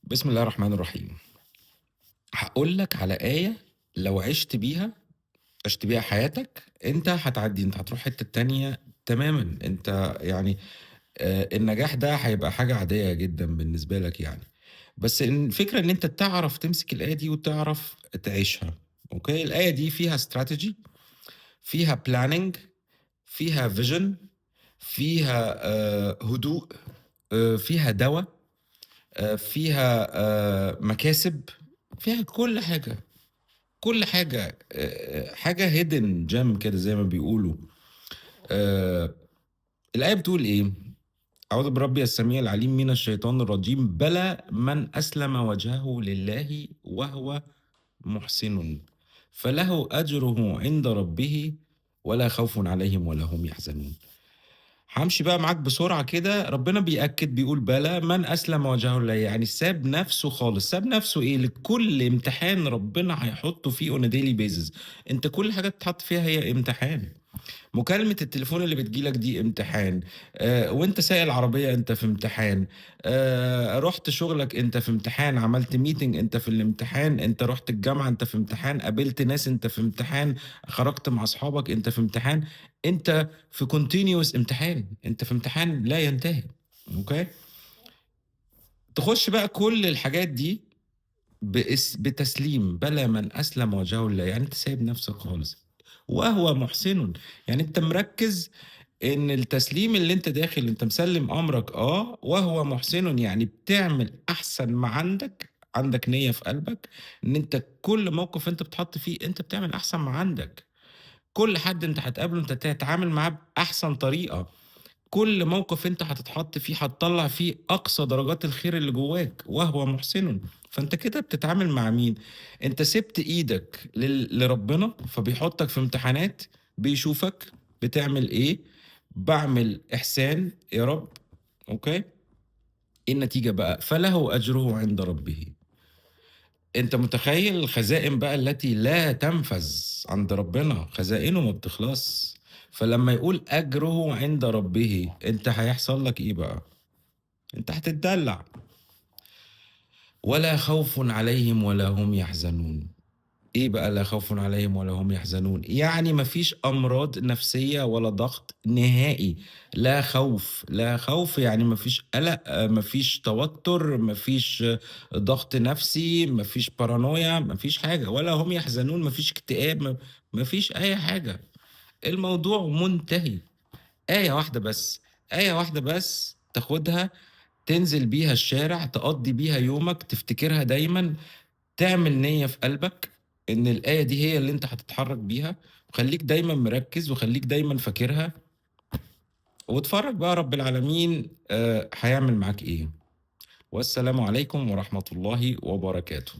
بسم الله الرحمن الرحيم. هاقول لك على آية لو عِشت بيها حياتك، أنت هتعدّي، أنت هتروح حتّة تانية تمامًا، أنت يعني النجاح ده هيبقى حاجة عادية جدًا بالنسبة لك يعني. بس الفكرة إن أنت تعرف تمسك الآية دي وتعرف تعيشها، أوكي؟ الآية دي فيها strategy، فيها planning، فيها vision، فيها هدوء، فيها دَوَى، فيها مكاسب، فيها كل حاجة. كل حاجة حاجة hidden gem كده زي ما بيقولوا. آآ الآية بتقول إيه؟ أعوذ بربي السميع العليم من الشيطان الرجيم، بلى من أسلم وجهه لله وهو محسن فله أجره عند ربه ولا خوف عليهم ولا هم يحزنون. هامشي بقى معاك بسرعة كده، ربنا بيأكد بيقول بلى من أسلم وجهه لله، يعني ساب نفسه خالص، ساب نفسه إيه؟ لكل امتحان ربنا هيحطه فيه on a daily basis. أنت كل حاجة بتتحط فيها هي امتحان. مكالمة التليفون اللي بتيجي لك دي امتحان، وأنت سايق العربية أنت في امتحان، رُحت شغلك أنت في امتحان، عملت meeting أنت في الامتحان، أنت رُحت الجامعة أنت في امتحان، قابلت ناس أنت في امتحان، خرجت مع أصحابك أنت في امتحان، أنت في continuous امتحان، أنت في امتحان لا ينتهي، أوكي؟ تخش بقى كل الحاجات دي بتسليم، بلى من أسلم وجهه لله، يعني أنت سايب نفسك خالص، وهو محسن، يعني أنت مركّز إن التسليم اللي أنت داخل أنت مسلِّم أمرك وهو محسن، يعني بتعمل أحسن ما عندك، عندك نيّة في قلبك إن أنت كل موقف أنت بتتحط فيه أنت بتعمل أحسن ما عندك، كل حد أنت هتقابله أنت تتعامل معاه بأحسن طريقة. كل موقف أنت هتتحط فيه هتطلّع فيه أقصى درجات الخير اللي جواك، وهو محسن. فأنت كده بتتعامل مع مين؟ أنت سِبت إيدك لربنا، فبيحطك في امتحانات، بيشوفك بتعمل إيه، باعمل إحسان يا رب، أوكي؟ إيه النتيجة بقى؟ فله أجره عند ربه. أنت متخيّل الخزائن بقى التي لا تنفذ عند ربنا، خزائنه ما بتخلصش، فلمّا يقول أجره عند ربه، أنت هيحصل لك إيه بقى؟ أنت هتتدلّع، ولا خوف عليهم ولا هم يحزنون. إيه بقى لا خوف عليهم ولا هم يحزنون؟ يعني ما فيش أمراض نفسية ولا ضغط نهائي، لا خوف، لا خوف يعني ما فيش قلق، ما فيش توتر، ما فيش ضغط نفسي، ما فيش بارانويا، ما فيش حاجة، ولا هم يحزنون، ما فيش اكتئاب، ما فيش أي حاجة، الموضوع منتهي. آية واحدة بس، آية واحدة بس تاخدها تنزل بيها الشارع، تقضّي بيها يومك، تفتكرها دايمًا، تعمل نيّة في قلبك إن الآية دي هي اللي أنت هتتحرّك بيها، وخلّيك دايمًا مركّز وخلّيك دايمًا فاكرها، واتفرّج بقى رب العالمين هيعمل معاك إيه. والسلام عليكم ورحمة الله وبركاته.